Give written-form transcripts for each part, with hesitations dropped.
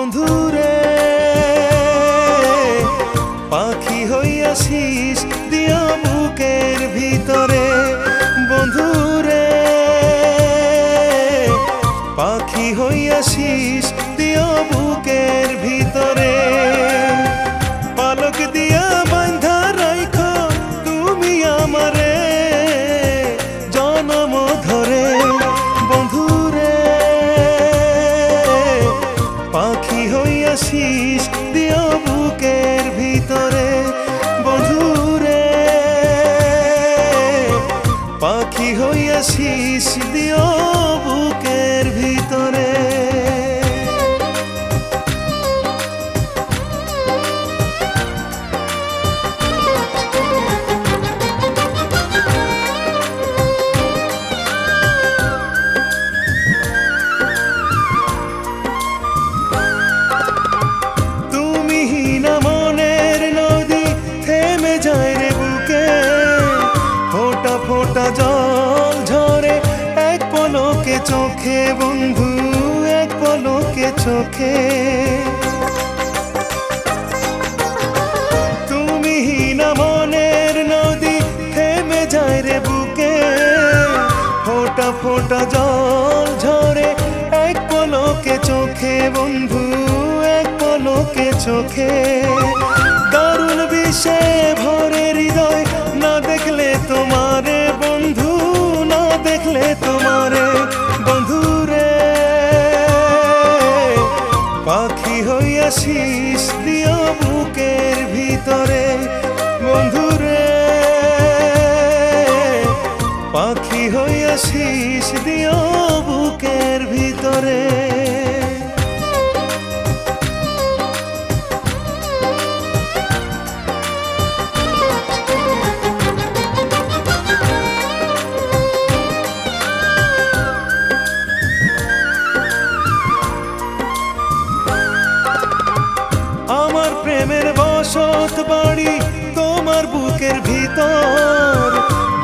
বন্ধুরে পাখি হইয়াছিস দিয়া বুকের ভিতরে, বন্ধুরে পাখি হইয়াছিস দিয়া বুকের ভিতরে। পালক দিয়া বাঁধা রাইখো তুমি আমারে জনম ধরে, বন্ধুরে পাখি হইয়াছিস দিয়া বুকের ভিতরে, বন্ধুরে পাখি হইয়াছিস দিয়া বুকের ভিতরে। ফোঁটা জল ঝরে এক পলকে চোখে, বন্ধু এক পলকে চোখে। তুমি না মনের নদী থেমে যায় রে বুকে, ফোঁটা ফোঁটা জল ঝরে এক পলকে চোখে, বন্ধু এক পলকে চোখে। দারুণ বিষে ভরে হৃদয় না দেখলে তোমারে, বন্ধু না দেখলে তোমারে, বন্ধুরে পাখি হইয়াছিস দিয়া বুকের ভিতরে, বন্ধুরে পাখি হইয়াছিস দিয়া বুকের ভিতরে। আমার প্রেমের বসত বাড়ি তোমার বুকের ভিতর,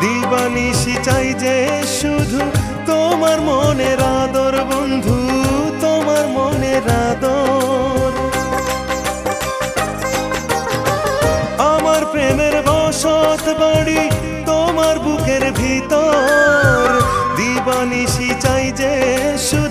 দিবানিশি চাই যে শুধু তোমার মনের আদর, বন্ধু তোমার মনের আদর। আমার প্রেমের বসত বাড়ি তোমার বুকের ভিতর, দিবানিশি চাই যে শুধু